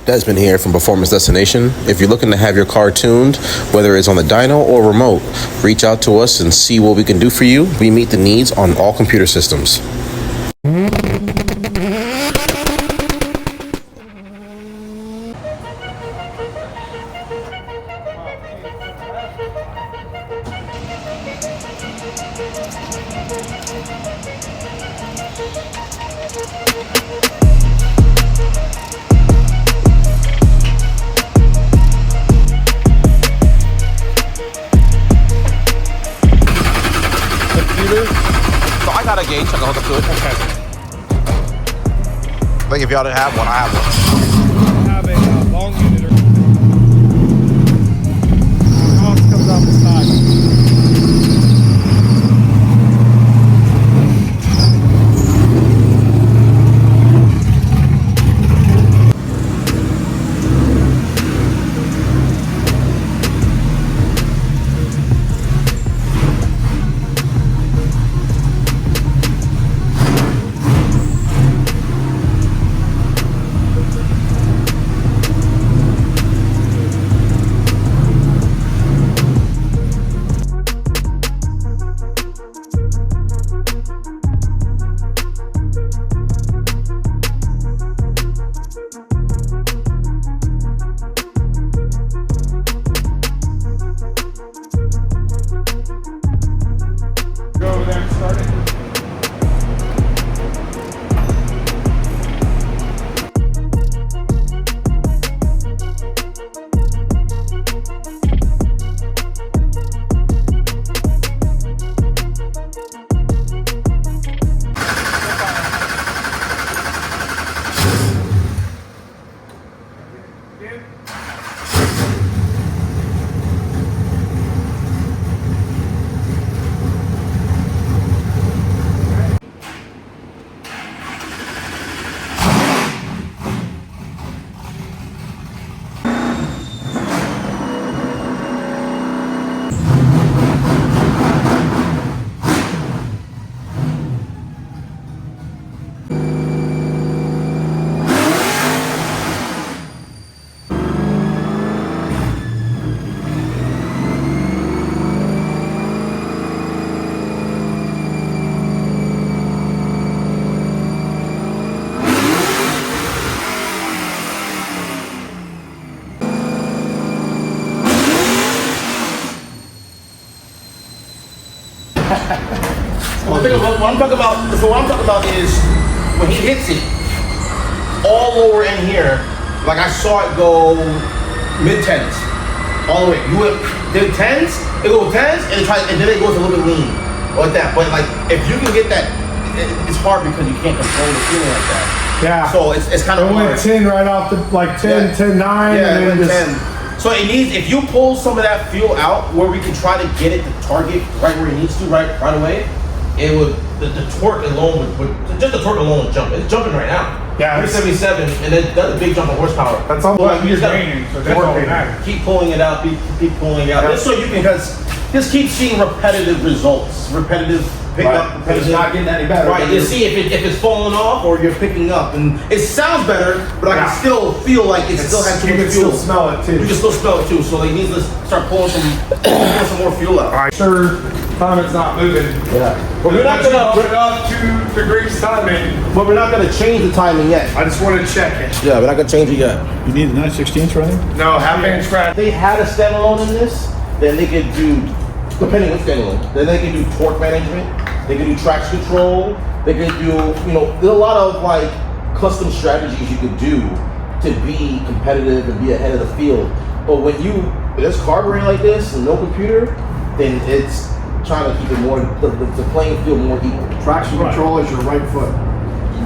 Desmond here from Performance Destination. If you're looking to have your car tuned, whether it's on the dyno or remote, reach out to us and see what we can do for you. We meet the needs on all computer systems. So I got a gauge, I can hook up to it. Okay. Like if y'all didn't have one, I have one. I have a long unit. Cost comes off the side. What I'm talking about is when he hits it, all over in here, like I saw it go mid-tens, all the way. You went did tens, it goes tens, and then it goes a little bit lean, like that. But like if you can get that, it's hard because you can't control the feeling like that. Yeah. So it's kind of hard. It went 10 right off the, like 10, 10, 9. Yeah, and it went then 10. So it needs, if you pull some of that fuel out where we can try to get it to target right where it needs to right away, it would, the torque alone would just the torque alone would jump. It's jumping right now. Yeah. 377, and then that's a big jump of horsepower. That's all like you just draining, so that's all that. Keep pulling it out, keep pulling it out. Just so you can, because just keep seeing repetitive results, repetitive pickup, repetitive. It's not getting any better. Right, you see if it's falling off or you're picking up, and it sounds better, but I can still feel like it still has too much fuel. You can still smell it too. You can still smell it too, so they need to start pulling some more fuel out. All right, sure. Time it's not moving. Yeah, but we're not gonna put it up 2 degrees timing. But we're not gonna change the timing yet. I just want to check it. Yeah, we're not gonna change it yet. You need a 9/16 right? No, half-inch right. If they had a standalone in this, then they could do, depending on standalone, then they can do torque management, they can do traction control, they can do, there's a lot of like custom strategies you could do to be competitive and be ahead of the field. But when there's carbureting like this and no computer, then it's trying to keep it more, the playing field more equal. Traction control is your right foot.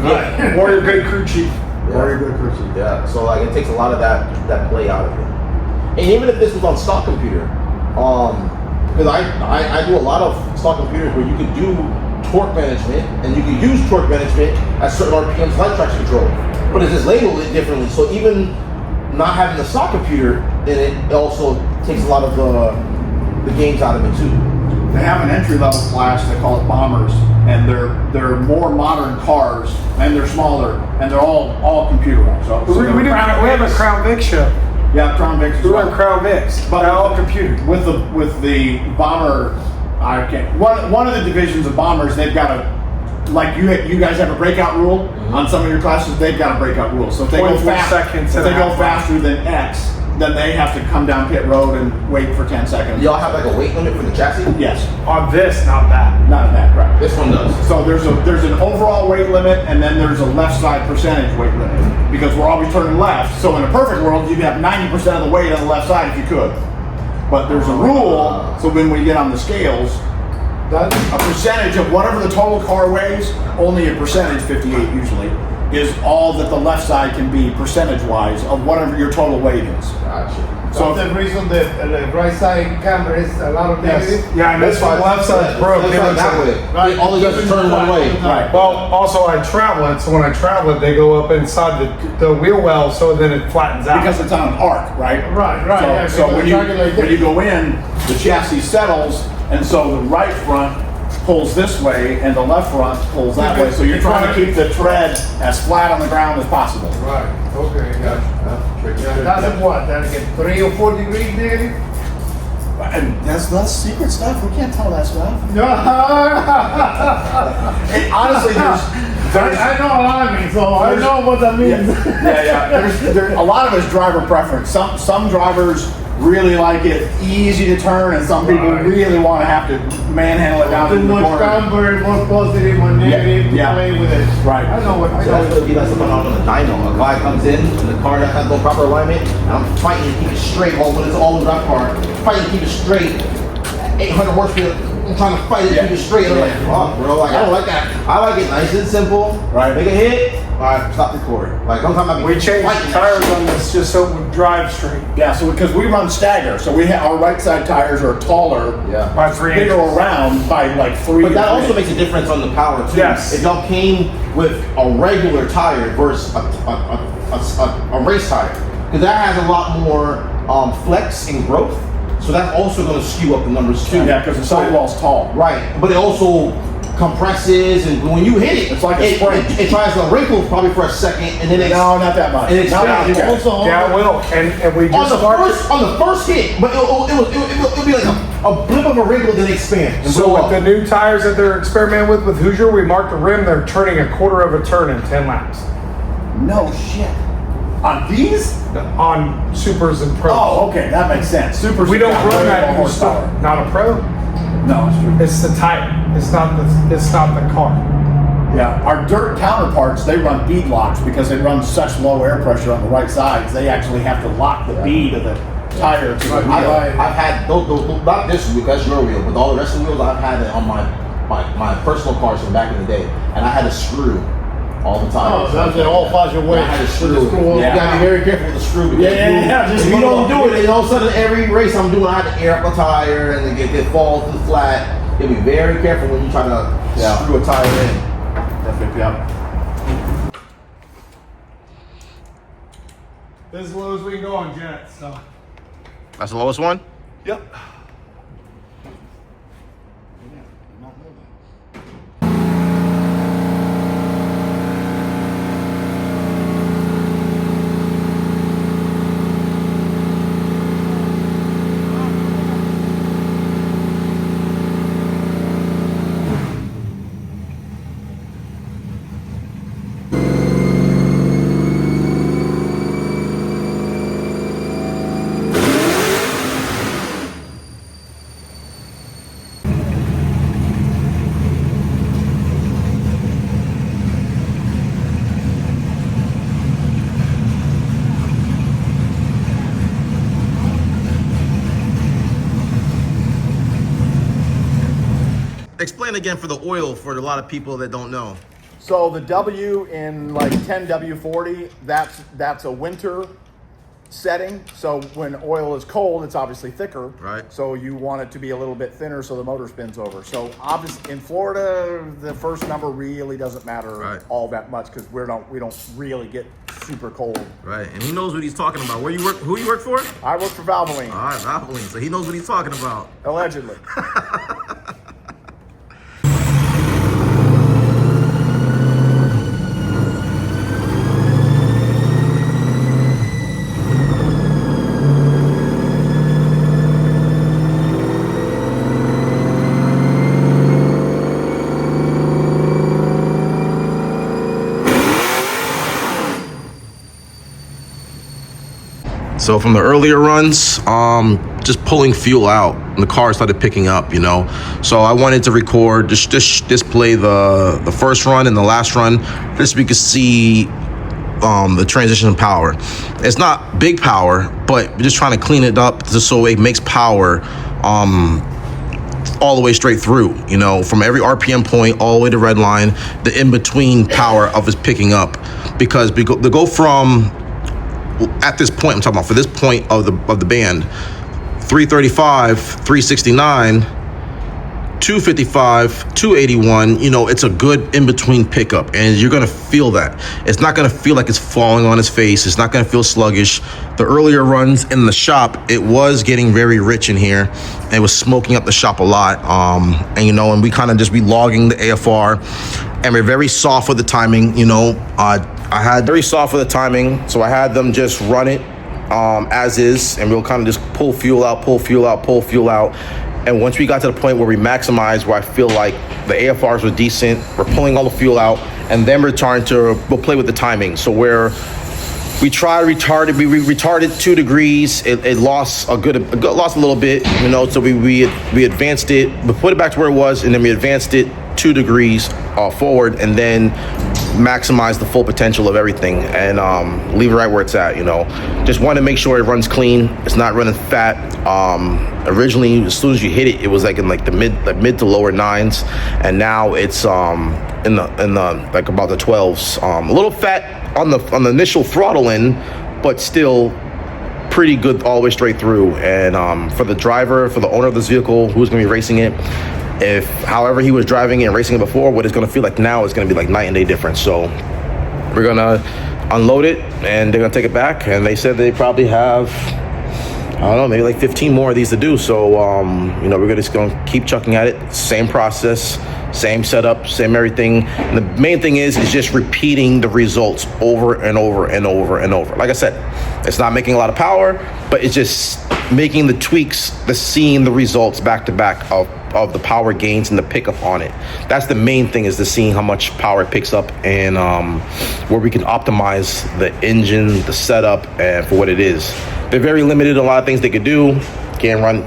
Yeah. Or your good crew chief. Yeah. Or your good crew chief. Yeah, so like it takes a lot of that play out of it. And even if this was on stock computer, because I do a lot of stock computers where you can do torque management and you can use torque management at certain RPMs like traction control, but it's just labeled it differently. So even not having the stock computer, then it also takes a lot of the games out of it too. They have an entry-level class, they call it bombers, and they're more modern cars, and they're smaller, and they're all computerized. So We have a Crown Vic show. yeah, Crown Vic as We well. run Crown Vics, but they're all computer. With the bomber, I can't. One of the divisions of bombers, they've got like you guys have a breakout rule on some of your classes. They've got a breakout rule. So if they go 0.4 seconds if they and a go half faster than X, then they have to come down pit road and wait for 10 seconds. Y'all have like a weight limit for the chassis? Yes, On this, not that. not in that crap. This one does. So there's an overall weight limit, and then there's a left side percentage weight limit because we're always turning left. So in a perfect world, you'd have 90% of the weight on the left side if you could. But there's a rule, so when we get on the scales, a percentage of whatever the total car weighs, only a percentage, 58 usually, is all that the left side can be percentage-wise of whatever your total weight is. Gotcha. So That's the reason the right side camera is a lot of negative. Yeah, and that's why the left side's broke. It's like that way. Right. All you guys turn one way. Right. Well, also I travel it, so when I travel it, they go up inside the wheel well, so then it flattens out. because it's on an arc, right? Right, right. yeah, So because when it's target like when you this. go in, the chassis settles, and so the right front pulls this way, and the left front pulls that way. So you're trying to keep the tread as flat on the ground as possible. Right, okay, gotcha. Yeah. That's what, that's get 3 or 4 degrees negative? And that's secret stuff. We can't tell that stuff. No, And honestly, I know alarming, so I know what that means. yeah. There's a lot of it's driver preference. Some drivers really like it easy to turn, and some people Right. really want to have to manhandle it down Too in the much corner. camber, more positive, more negative, to yeah. play with it. Right. I know what, I So know that's what. what be like something on the dyno. A guy comes in the car that has no proper alignment, and I'm fighting to keep it straight while when it's all in that car. Fighting to keep it straight. 800 horsepower. I'm trying to fight it to keep it straight. And I'm like, fuck, bro. Like, I don't like that. I like it nice and simple. Right. Make a hit. All right, stop recording. Like, sometimes I be We changed fighting the that tires shit. on this just so it would drive straight. Yeah, so because we run stagger, so our right side tires are taller, Yeah. By 3 bigger inches. around by like 3. But that or also 3. makes a difference on the power too. Yes. If y'all came with a regular tire versus a race tire, because that has a lot more flex and growth, so that's also going to skew up the numbers too. Yeah, because the sidewall's tall. Right, but it also compresses, and when you hit it, It's like a spring. it tries to wrinkle probably for a second, and then it's No, not that much. And it's Not down. that much. Also, Yeah, it will. And we on just the started. first hit, but it'll be like a blip of a wrinkle, then expand. And So blow with up. the new tires that they're experimenting with Hoosier, we marked the rim. They're turning a quarter of a turn in 10 laps No shit. On these? on supers and pros. Oh, okay, that makes sense. Super. We don't run that in horsepower. Not a pro. No, it's true. It's the tire. It's not the car. Yeah, our dirt counterparts, they run bead locks because they run such low air pressure on the right sides. They actually have to lock the bead of the tire to the wheel. I've had not this wheel, that's your wheel, but all the rest of the wheels I've had it on my personal cars from back in the day, and I had to screw all the time. Oh, that's an old-fashioned way. I had to With screw. the screw on. You gotta be very careful with the screw. Because Yeah. Just if you put it don't on. do it, and all of a sudden every race I'm doing, I had to air up a tire and it falls to the flat. You gotta be very careful when you try to screw a tire in. Perfect, yeah. This is as low as we can go on jets. So. That's the lowest one? Yep. Explain again for the oil for a lot of people that don't know. So the W in like 10W40, that's a winter setting. So when oil is cold, it's obviously thicker. Right. So you want it to be a little bit thinner so the motor spins over. So obviously in Florida, the first number really doesn't matter Right. all that much because we don't really get super cold. Right, and he knows what he's talking about. Who you work for? I work for Valvoline, All right, Valvoline. So he knows what he's talking about. allegedly. So from the earlier runs, just pulling fuel out, and the car started picking up, you know. So I wanted to record, just display the first run and the last run, just so we could see the transition of power. It's not big power, but we're just trying to clean it up just so it makes power all the way straight through, you know, from every RPM point all the way to red line, the in-between power of is picking up. Because to go from, at this point, I'm talking about for this point of the band, 335, 369, 255, 281, you know, it's a good in-between pickup, and you're gonna feel that. It's not gonna feel like it's falling on his face. It's not gonna feel sluggish. The earlier runs in the shop, it was getting very rich in here, and it was smoking up the shop a lot. And you know, and we kind of just be logging the AFR, and we're very soft with the timing, you know. I had very soft with the timing, so I had them just run it as is, and we'll kind of just pull fuel out, pull fuel out, pull fuel out. And once we got to the point where we maximized, where I feel like the AFRs were decent, we're pulling all the fuel out, and then we'll play with the timing. So where we retarded 2 degrees, it lost lost a little bit, you know. So we advanced it, we put it back to where it was, and then we advanced it 2 degrees forward, and then maximize the full potential of everything, and leave it right where it's at, you know. Just want to make sure it runs clean, it's not running fat. Originally, as soon as you hit it, it was like in like the mid to lower 9s, and now it's in the like about the 12s. A little fat on the initial throttle in, but still pretty good all the way straight through. And for the driver, for the owner of this vehicle who's going to be racing it, if however he was driving it and racing it before, what it's going to feel like now is going to be like night and day difference. So we're going to unload it, and they're going to take it back, and they said they probably have, I don't know, maybe like 15 more of these to do. So you know, we're just going to keep chucking at it. Same process, same setup, same everything. And the main thing is just repeating the results over and over and over and over. Like I said, it's not making a lot of power, but it's just making the tweaks, seeing the results back to back of the power gains and the pickup on it. That's the main thing, is seeing how much power it picks up, and where we can optimize the engine, the setup, and for what it is. They're very limited in a lot of things they could do. Can't run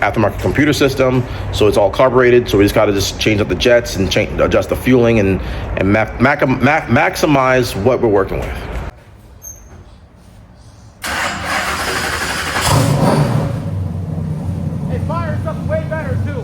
aftermarket computer system, so it's all carbureted. So we just gotta change up the jets and adjust the fueling and maximize what we're working with. It fires up way better too.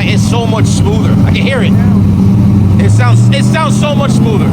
It's so much smoother. I can hear it. It sounds so much smoother.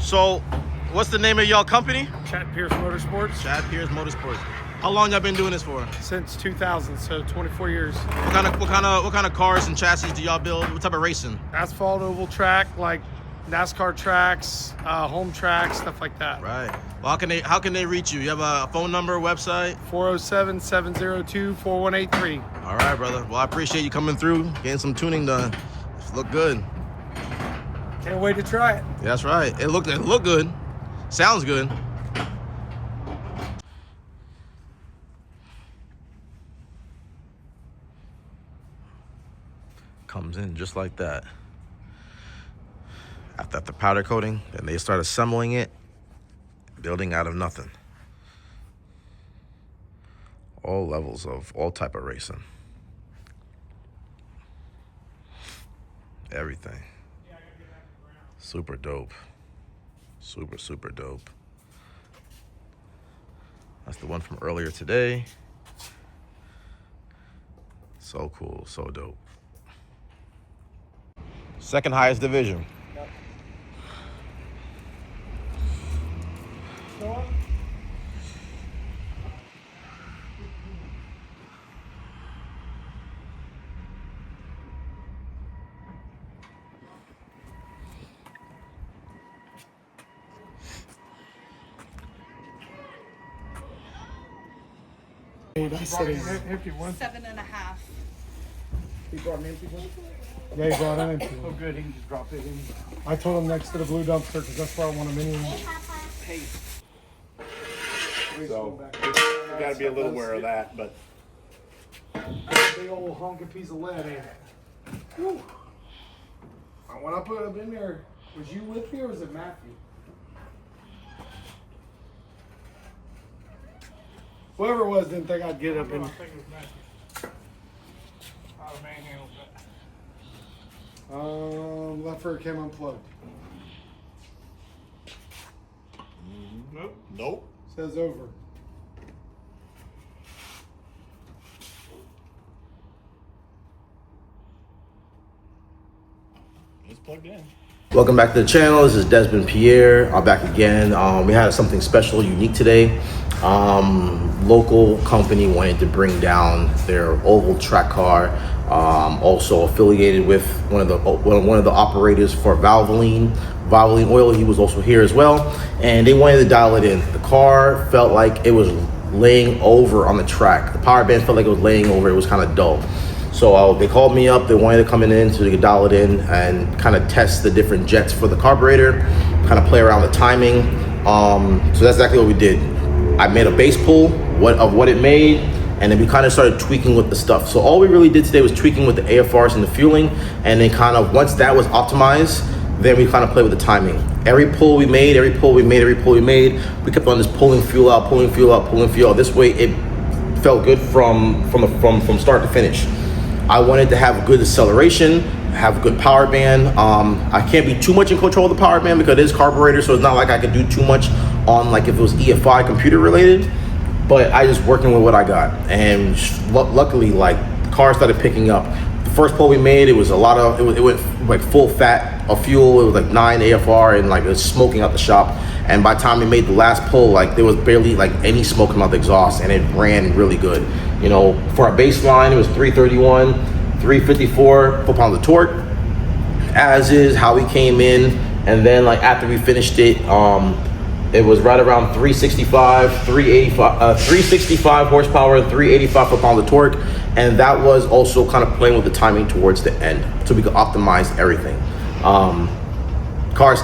So, what's the name of y'all company? Chad Pierce Motorsports. Chad Pierce Motorsports. How long y'all been doing this for? Since 2000, so 24 years. What kind of cars and chassis do y'all build? What type of racing? Asphalt oval track, like NASCAR tracks, home tracks, stuff like that. Right. Well, how can they reach you? You have a phone number, website? 407-702-4183. All right, brother. Well, I appreciate you coming through, getting some tuning done. Look good. Can't wait to try it. That's right. It looked good. Sounds good. Comes in just like that. After the powder coating, then they start assembling it, building out of nothing. All levels of all type of racing. Everything. Super dope. Super dope. That's the one from earlier today. So cool, so dope. Second highest division. Empty one. 7.5. Yeah, he brought an empty Oh, one. good. He can just drop it in. I told him next to the blue dumpster because that's where I want him anyway. So you gotta be a little aware of that, but Big old honking piece of lead, ain't it? Whew. When I put it up in there, was you with me or was it Matthew? Whoever it was didn't think I'd get up in I there. think it was Matthew. I'd have manhandled that. Left rear came unplugged. Nope. nope. Says over. It's plugged in. Welcome back to the channel. This is Desmond Pierre. I'm back again. We had something special, unique today. Local company wanted to bring down their oval track car. Also affiliated with one of the operators for Valvoline Oil. He was also here as well, and they wanted to dial it in. The car felt like it was laying over on the track. The power band felt like it was laying over. It was kind of dull. So they called me up. They wanted to come in so they could dial it in and kind of test the different jets for the carburetor, kind of play around the timing. So that's exactly what we did. I made a base pull of what it made, and then we kind of started tweaking with the stuff. So all we really did today was tweaking with the AFRs and the fueling, and then kind of once that was optimized, then we kind of play with the timing. Every pull we made, we kept on just pulling fuel out. This way it felt good from start to finish. I wanted to have good acceleration, have a good power band. I can't be too much in control of the power band because it is carburetor, so it's not like I could do too much on like if it was EFI computer related, but I just working with what I got. And luckily, like, the car started picking up. The first pull we made, it was a lot of, it went like full fat of fuel. It was like 9 AFR and like it was smoking out the shop. And by the time we made the last pull, like there was barely like any smoke coming out the exhaust, and it ran really good. You know, for our baseline, it was 331, 354 foot-pounds of torque, as is how we came in. And then like after we finished it, it was right around 365 horsepower, 385 foot-pounds of torque. And that was also kind of playing with the timing towards the end, so we could optimize everything.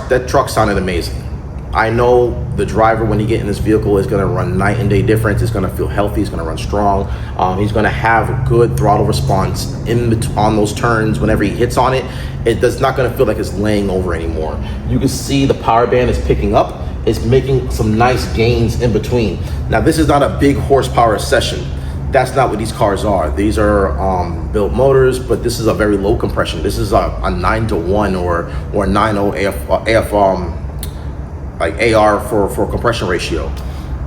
That truck sounded amazing. I know the driver, when he get in this vehicle, is gonna run night and day difference. It's gonna feel healthy, it's gonna run strong. He's gonna have a good throttle response on those turns. Whenever he hits on it, it's not gonna feel like it's laying over anymore. You can see the power band is picking up. It's making some nice gains in between. Now, this is not a big horsepower session. That's not what these cars are. These are built motors, but this is a very low compression. This is a 9-to-1 or 9.0 AF like AR for compression ratio.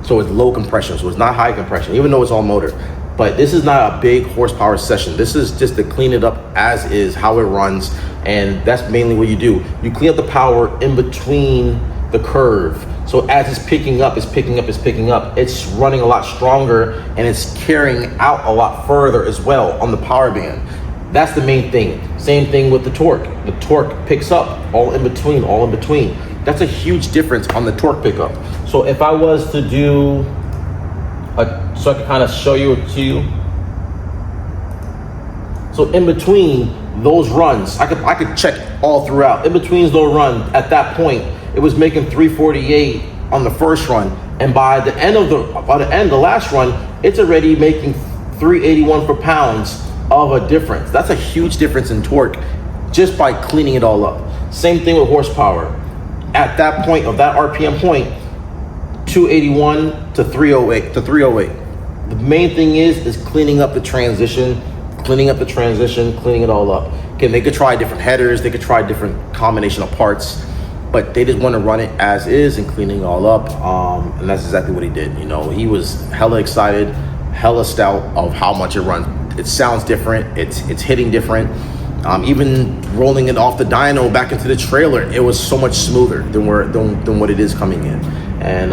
So it's low compression, so it's not high compression, even though it's all motor. But this is not a big horsepower session. This is just to clean it up as is, how it runs, and that's mainly what you do. You clean up the power in between the curve. So as it's picking up, it's running a lot stronger and it's carrying out a lot further as well on the power band. That's the main thing. Same thing with the torque. The torque picks up all in between. That's a huge difference on the torque pickup. So if I was to do, so I can kind of show you to you. So in between those runs, I could check all throughout. In between those runs, at that point, it was making 348 on the first run, and by the end of the last run, it's already making 381 per pounds of a difference. That's a huge difference in torque just by cleaning it all up. Same thing with horsepower. At that point of that RPM point, 281 to 308 The main thing is cleaning up the transition, cleaning it all up. Okay, they could try different headers, they could try different combination of parts, but they just want to run it as is and cleaning it all up. And that's exactly what he did. You know, he was hella excited, hella stout of how much it runs. It sounds different. It's hitting different. Even rolling it off the dyno back into the trailer, it was so much smoother than what it is coming in. And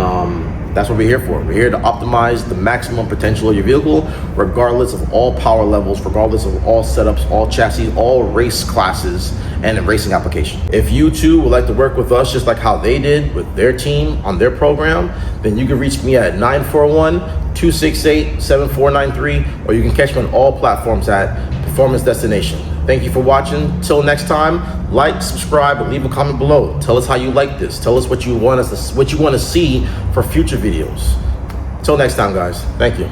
that's what we're here for. We're here to optimize the maximum potential of your vehicle, regardless of all power levels, regardless of all setups, all chassis, all race classes, and racing application. If you too would like to work with us just like how they did with their team on their program, then you can reach me at 941-268-7493, or you can catch me on all platforms at Performance Destination. Thank you for watching. Till next time, like, subscribe, and leave a comment below. Tell us how you like this. Tell us what you want to see for future videos. Till next time, guys. Thank you.